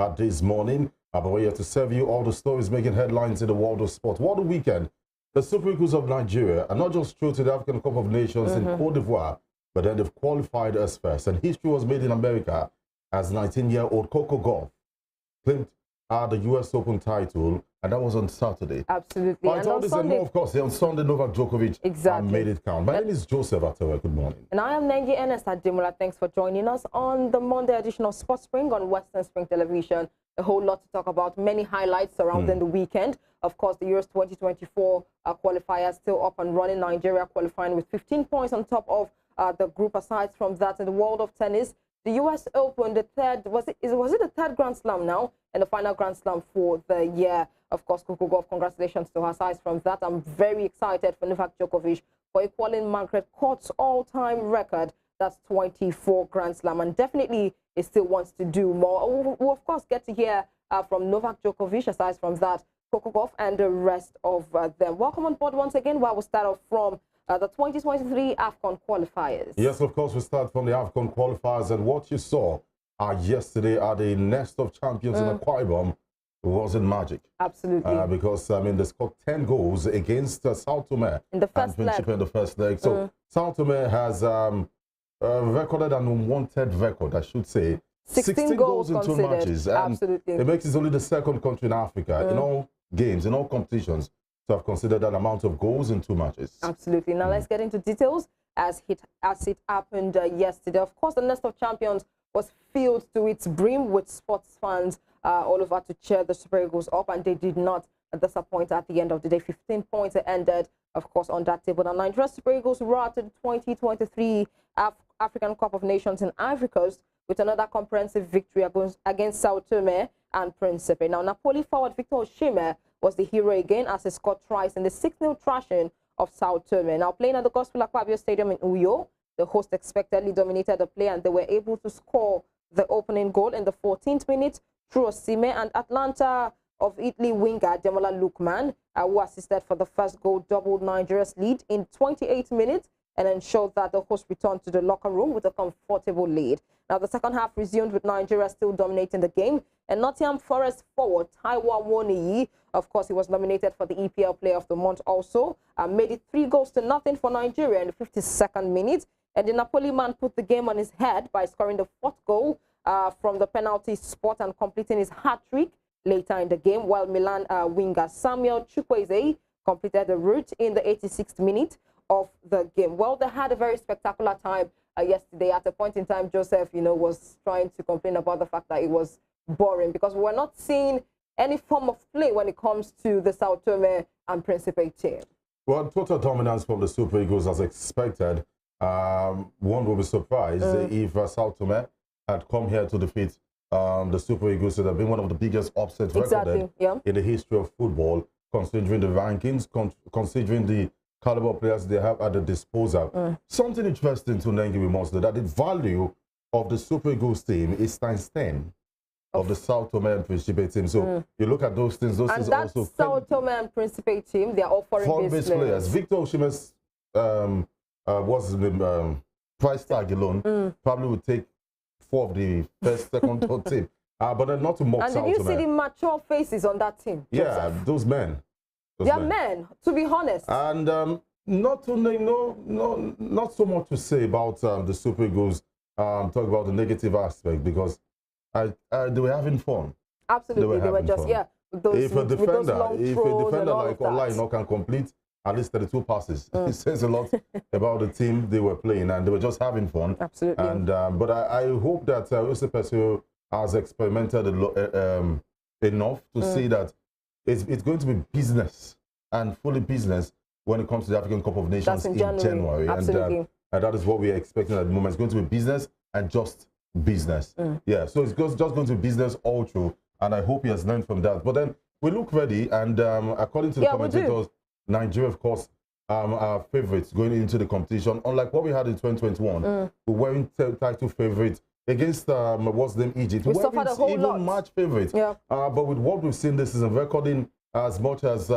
this morning. But we're here to serve you all the stories making headlines in the world of sport. What a weekend. The Super Eagles of Nigeria are not just through to the African Cup of Nations in Cote d'Ivoire, but then they've qualified as first. And history was made in America as 19-year-old Coco Gauff claimed the U.S. Open title, and that was on Saturday. Absolutely. And all this and more, of course, on Sunday, Novak Djokovic made it count. My name is Joseph ATEWEH. Good morning. And I am NENGI ERNEST Ademola. Thanks for joining us on the Monday edition of Sports Spring on Western Spring Television. A whole lot to talk about, many highlights surrounding the weekend. Of course, the Euros 2024 qualifiers still up and running. Nigeria qualifying with 15 points on top of the group. Aside from that, in the world of tennis, the U.S. Open, the third, was it the third Grand Slam now? And the final Grand Slam for the year. Of course, Coco Gauff, congratulations to her. Aside from that, I'm very excited for Novak Djokovic for equaling Margaret Court's all-time record. That's 24 Grand Slam. And definitely, he still wants to do more. We'll of course, get to hear from Novak Djokovic. Aside from that, Coco Gauff and the rest of them. Welcome on board once again, where we'll start off from the 2023 AFCON qualifiers. Yes, of course, we start from the AFCON qualifiers, and what you saw yesterday at the Nest of Champions in Akwa Ibom wasn't magic. Absolutely. Because, I mean, they scored 10 goals against Sao Tome in the first leg. In the first leg. So Sao Tome has recorded an unwanted record, I should say. 16 goals in 2 matches. And absolutely. It makes it only the second country in Africa in all games, in all competitions, to have considered that amount of goals in 2 matches. Absolutely. Now let's get into details as it happened yesterday. Of course, the Nest of Champions was filled to its brim with sports fans all over to cheer the Super Eagles up, and they did not disappoint at the end of the day. 15 points ended, of course, on that table. The Nigeria Super Eagles roared to the 2023 African Cup of Nations in Ivory Coast with another comprehensive victory against Sao Tome and Principe. Now, Napoli forward Victor Osimhen was the hero again as he scored twice in the 6-0 thrashing of Sao Tome. Now, playing at the Gospel Akpabio Stadium in Uyo, the host expectedly dominated the play, and they were able to score the opening goal in the 14th minute through Osimhen, and Atlanta of Italy winger Demola Lookman, who assisted for the first goal, doubled Nigeria's lead in 28 minutes and ensured that the host returned to the locker room with a comfortable lead. Now, the second half resumed with Nigeria still dominating the game, and Nottingham Forest forward Taiwo Awoniyi, of course, he was nominated for the EPL Player of the Month also, made it 3-0 for Nigeria in the 52nd minute, and the Napoli man put the game on his head by scoring the 4th goal from the penalty spot and completing his hat-trick later in the game, while Milan winger Samuel Chukwueze completed the route in the 86th minute of the game. Well, they had a very spectacular time yesterday. At a point in time, Joseph, was trying to complain about the fact that it was boring because we were not seeing any form of play when it comes to the Sao Tome and Principe team. Well, total dominance from the Super Eagles as expected. One will be surprised if Sao Tome had come here to defeat the Super Eagles. It would have been one of the biggest upsets recorded in the history of football, considering the rankings, considering the caliber of players they have at the disposal. Something interesting to NENGI, we must know that the value of the Super Eagles team is times 10 of the Sao Tome and Principe team. So you look at those things also... And that Sao Tome and Principe team, they are all foreign-based players. Victor Osimhen's was the price tag alone probably would take 4 of the first, second, third team. But not to mock Sao Tome. And did you see the mature faces on that team? Yeah, Joseph? those men. They are men, to be honest. And not so much to say about the Super Eagles. Talk about the negative aspect because they were having fun. Absolutely, they were just fun. If a defender like Olaino can complete at least 32 passes, it says a lot about the team they were playing, and they were just having fun. Absolutely. And but I hope that Jose has experimented enough to see that it's going to be business and fully business when it comes to the African Cup of Nations in January. Absolutely. And that is what we are expecting at the moment. It's going to be business and just business. Yeah, so it's just going to be business all through, and I hope he has learned from that. But then we look ready, and according to the commentators, Nigeria, of course, are favourites going into the competition. Unlike what we had in 2021, we weren't title favourites against what's the name, Egypt. We suffered a whole lot. Match favourites. Yeah. But with what we've seen this season, recording as much as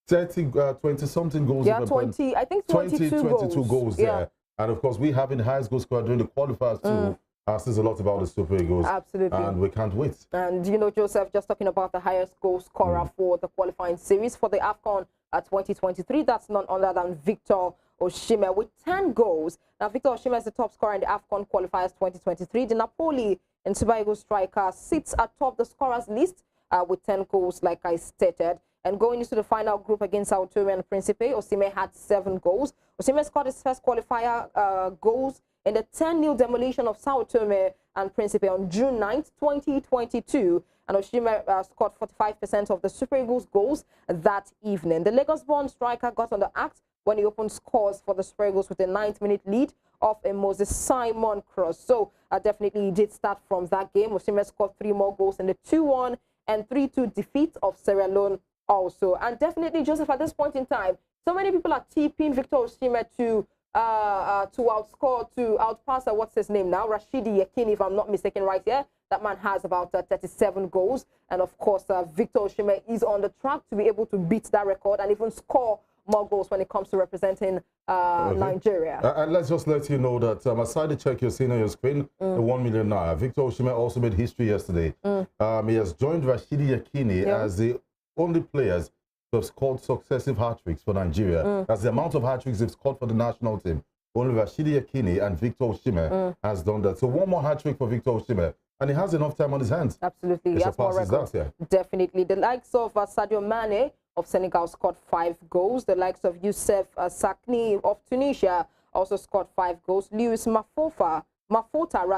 20-something goals. Yeah, 20, I think 22 goals yeah. there. And of course, we having highest goal scorer during the qualifiers too, says a lot about the Super Eagles. Absolutely. And we can't wait. And, you know, Joseph, just talking about the highest goal scorer for the qualifying series for the AFCON 2023, that's none other than Victor Osimhen with 10 goals. Now, Victor Osimhen is the top scorer in the AFCON qualifiers 2023. The Napoli and Super Eagles striker sits atop the scorers list with 10 goals, like I stated. And going into the final group against Sao Tome and Principe, Osimhen had 7 goals. Osimhen scored his first qualifier goals in the 10-0 demolition of Sao Tome and Principe on June 9th, 2022. And Osimhen scored 45% of the Super Eagles goals that evening. The Lagos-born striker got on the act when he opened scores for the Super Eagles with a 9th-minute lead off a Moses Simon cross. So definitely he did start from that game. Osimhen scored 3 more goals in the 2-1 and 3-2 defeat of Sierra Leone also. And definitely, Joseph, at this point in time, so many people are tipping Victor Osimhen to outpass, what's his name now, Rashidi Yekini, if I'm not mistaken right here. That man has about 37 goals. And of course, Victor Osimhen is on the track to be able to beat that record and even score more goals when it comes to representing Nigeria. And let's just let you know that aside the check you're seeing on your screen, the 1 million naira, Victor Osimhen also made history yesterday. He has joined Rashidi Yekini as the only players to have scored successive hat-tricks for Nigeria. That's the amount of hat-tricks they've scored for the national team. Only Rashidi Yekini and Victor Osimhen has done that. So one more hat-trick for Victor Osimhen. And he has enough time on his hands. Absolutely. He has more records. Definitely. The likes of Sadio Mane of Senegal scored 5 goals. The likes of Youssef Sakni of Tunisia also scored 5 goals. Lewis Mafota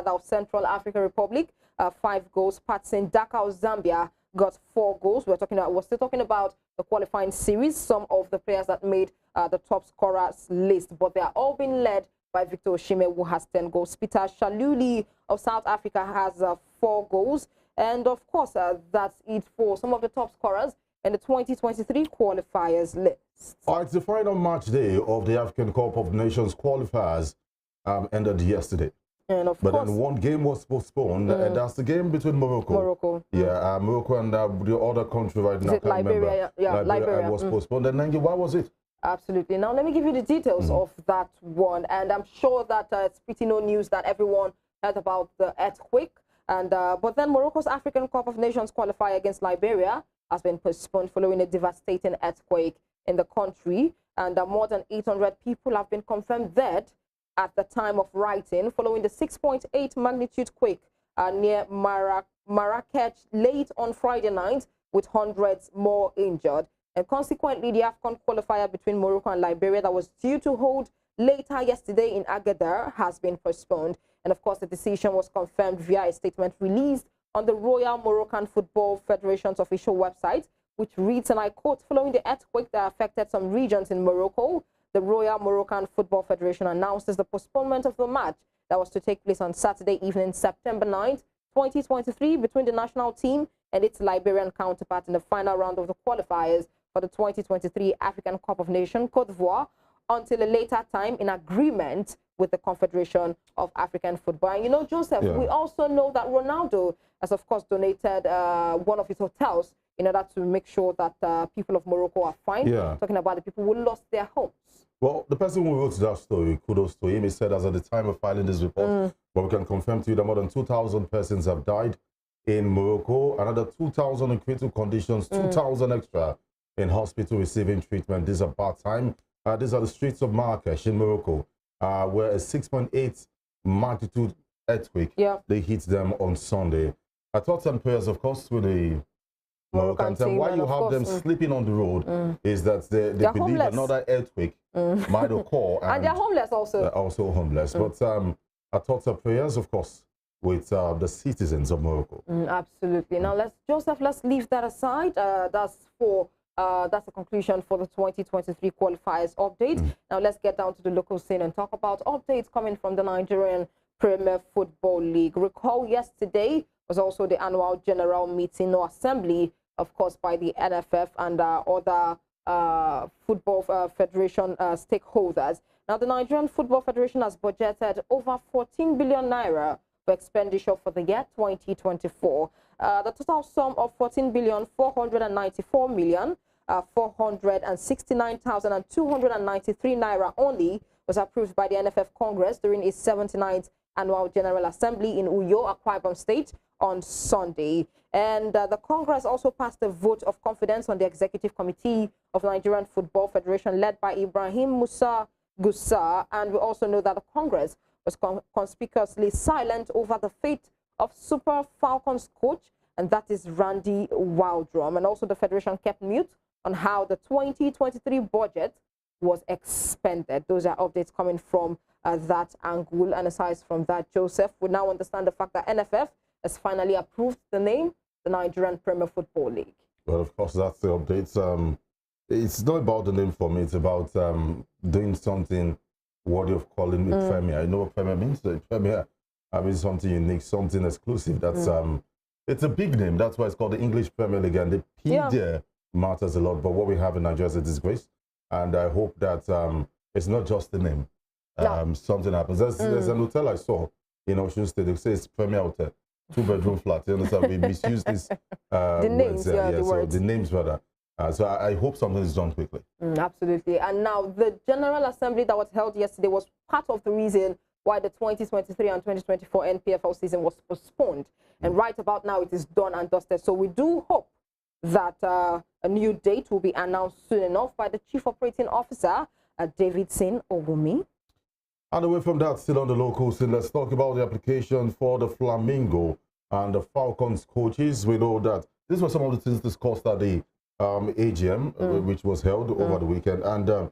of Central African Republic, 5 goals. Patson Daka of Zambia got 4 goals. We're still talking about the qualifying series, some of the players that made the top scorers list, but they are all being led by Victor Osimhen, who has 10 goals. Peter Shaluli of South Africa has 4 goals. And of course, that's it for some of the top scorers in the 2023 qualifiers list. All right, the final match day of the African Cup of Nations qualifiers ended yesterday. And of but course, then one game was postponed, and that's the game between Morocco. Yeah, Morocco and the other country right now. Liberia? Yeah, Liberia was postponed. And NENGI, why was it? Absolutely. Now, let me give you the details of that one. And I'm sure that it's pretty no news that everyone heard about the earthquake. And but then Morocco's African Cup of Nations qualifier against Liberia has been postponed following a devastating earthquake in the country. And more than 800 people have been confirmed dead at the time of writing following the 6.8 magnitude quake near Marrakech late on Friday night, with hundreds more injured. And consequently, the AFCON qualifier between Morocco and Liberia that was due to hold later yesterday in Agadir has been postponed. And of course, the decision was confirmed via a statement released on the Royal Moroccan Football Federation's official website, which reads, and I quote, "Following the earthquake that affected some regions in Morocco, the Royal Moroccan Football Federation announces the postponement of the match that was to take place on Saturday evening, September 9th, 2023, between the national team and its Liberian counterpart in the final round of the qualifiers for the 2023 African Cup of Nations, Côte d'Ivoire, until a later time in agreement with the Confederation of African Football." And you know, Joseph, we also know that Ronaldo has, of course, donated one of his hotels in order to make sure that people of Morocco are fine. Talking about the people who lost their homes. Well, the person who wrote that story, kudos to him, he said, as at the time of filing this report, but we can confirm to you that more than 2,000 persons have died in Morocco, another 2,000 in critical conditions, 2,000 extra in hospital receiving treatment. These are part-time. These are the streets of Marrakech in Morocco, where a 6.8 magnitude earthquake, they hit them on Sunday. I thought some prayers, of course, with the Moroccan team. Why you have them sleeping on the road is that they believe homeless. Another earthquake might occur. And they're homeless also. They're also homeless. But I thought some prayers, of course, with the citizens of Morocco. Absolutely. Now, let's leave that aside. That's the conclusion for the 2023 qualifiers update. Now, let's get down to the local scene and talk about updates coming from the Nigerian Premier Football League. Recall yesterday was also the annual general meeting or assembly, of course, by the NFF and other football federation stakeholders. Now, the Nigerian Football Federation has budgeted over 14 billion naira for expenditure for the year 2024. The total sum of 14,494,469,293 naira only was approved by the NFF Congress during its 79th Annual General Assembly in Uyo, Akwa Ibom State on Sunday. And the Congress also passed a vote of confidence on the Executive Committee of Nigerian Football Federation led by Ibrahim Musa Gusar. And we also know that the Congress was conspicuously silent over the fate of Super Falcons coach, and that is Randy Waldrum. And also the Federation kept mute on how the 2023 budget was expended. Those are updates coming from that angle. And aside from that, Joseph, we now understand the fact that NFF has finally approved the name, the Nigerian Premier Football League. Well, of course, that's the updates. It's not about the name for me. It's about doing something worthy of calling it Premier. I know what Premier means. Premier means something unique, something exclusive. That's it's a big name. That's why it's called the English Premier League. And the P there matters a lot. But what we have in Nigeria is a disgrace. And I hope that it's not just the name. Something happens. There's an hotel I saw in Ocean State. It says Premier Hotel, 2-bedroom flat. You understand? We misuse this the names, the words. So the names rather. So I hope something is done quickly. Absolutely. And now the General Assembly that was held yesterday was part of the reason why the 2023 and 2024 NPFL season was postponed. And right about now, it is done and dusted. So we do hope that a new date will be announced soon enough by the Chief Operating Officer, Davidson Ogumi. And away from that, still on the local scene, let's talk about the application for the Flamingo and the Falcons coaches. We know that these were some of the things discussed at the AGM, which was held over the weekend. And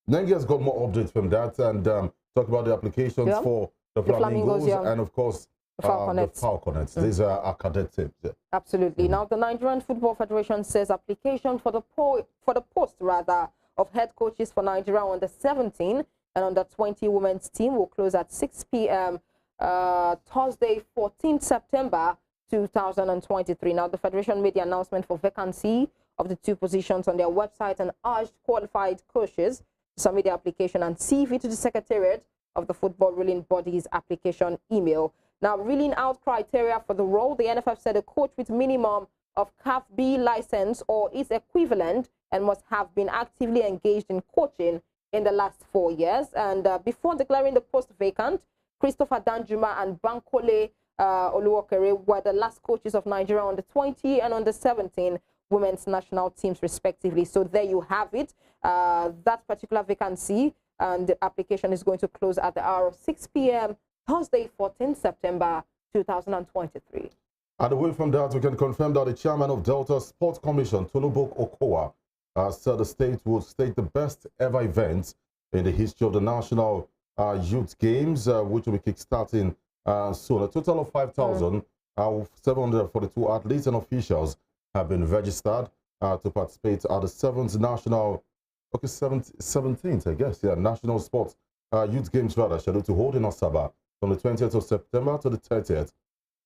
NENGI has got more updates from that and talk about the applications for the Flamingos and, of course, the Falconets. These are our cadet teams. Absolutely. Now, the Nigerian Football Federation says application for the post of head coaches for Nigeria on the 17 and under 20 women's team will close at 6 p.m. Thursday, 14th September 2023. Now, the Federation made the announcement for vacancy of the two positions on their website and urged qualified coaches to submit their application and CV to the Secretariat of the Football Ruling Body's application email. Now, reeling out criteria for the role, the NFF said a coach with minimum of CAF B license or its equivalent and must have been actively engaged in coaching in the last 4 years. And before declaring the post vacant, Christopher Danjuma and Bankole Oluwokere were the last coaches of Nigeria on the 20 and on the 17 women's national teams, respectively. So there you have it. That particular vacancy and the application is going to close at the hour of 6 p.m. Thursday, 14th September 2023. And away from that, we can confirm that the chairman of Delta Sports Commission, Tolubok Okowa, said the state will state the best ever event in the history of the National Youth Games, which will be kickstarting soon. A total of 5,742 athletes and officials have been registered to participate at the 7th National, 17th, I guess, National Sports Youth Games, rather, scheduled to hold in Asaba from the 20th of September to the 30th.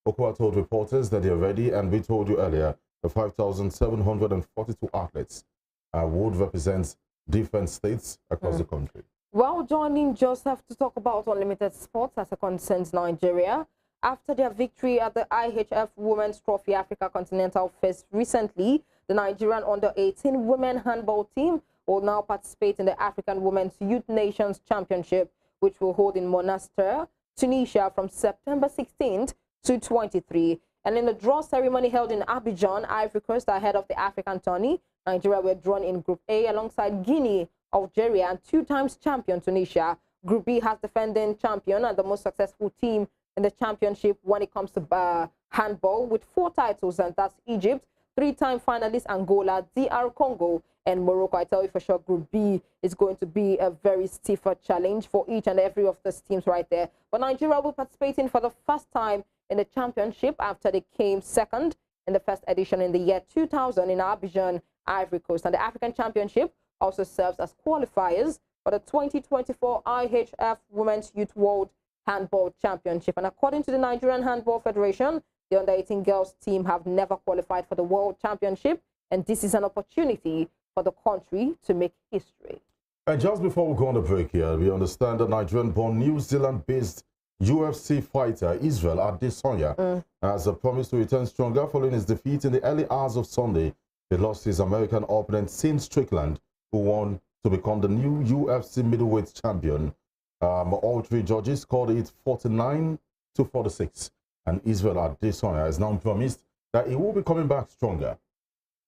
Okowa told reporters that they are ready, and we told you earlier, the 5,742 athletes would represent different states across the country. Well, joining Joseph to talk about unlimited sports as it concerns Nigeria. After their victory at the IHF Women's Trophy Africa Continental Fest recently, the Nigerian under-18 women handball team will now participate in the African Women's Youth Nations Championship, which will hold in Monastir, Tunisia from September 16th to 23. And in the draw ceremony held in Abidjan, Ivory Coast, ahead of the African tourney, Nigeria were drawn in Group A alongside Guinea, Algeria, and two-times champion Tunisia. Group B has defending champion and the most successful team in the championship when it comes to handball with 4 titles, and that's Egypt, 3-time finalist Angola, DR Congo, and Morocco. I tell you for sure, Group B is going to be a very stiffer challenge for each and every of these teams right there. But Nigeria will be participating for the first time in the championship after they came second in the first edition in the year 2000 in Abidjan, Ivory Coast. And the African Championship also serves as qualifiers for the 2024 IHF Women's Youth World Handball Championship. And according to the Nigerian Handball Federation, the under-18 girls team have never qualified for the World Championship, and this is an opportunity for the country to make history. And just before we go on the break here, we understand that Nigerian-born, New Zealand-based UFC fighter Israel Adesanya has promised to return stronger following his defeat in the early hours of Sunday. He lost his American opponent, Sin Strickland, who won to become the new UFC middleweight champion. All three judges called it 49-46. And Israel Adesanya has now promised that he will be coming back stronger.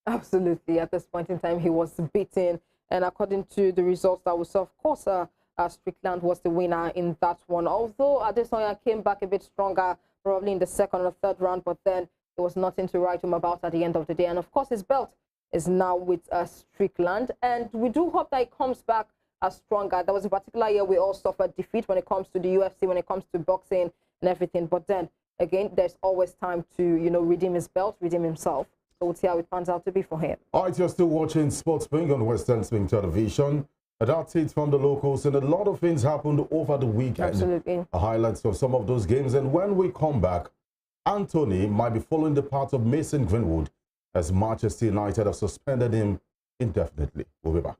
Absolutely. At this point in time, he was beaten. And according to the results that we saw, of course, Strickland was the winner in that one. Although Adesanya came back a bit stronger, probably in the second or third round, but then there was nothing to write home about at the end of the day. And of course, his belt is now with Strickland. And we do hope that he comes back stronger. There was a particular year we all suffered defeat when it comes to the UFC, when it comes to boxing and everything. But then, again, there's always time to, redeem his belt, redeem himself. So we'll see how it pans out to be for him. All right, you're still watching Sports Spring on Western Spring Television. That's it from the locals, and a lot of things happened over the weekend. Absolutely. Highlights of some of those games. And when we come back, Anthony might be following the path of Mason Greenwood as Manchester United have suspended him indefinitely. We'll be back.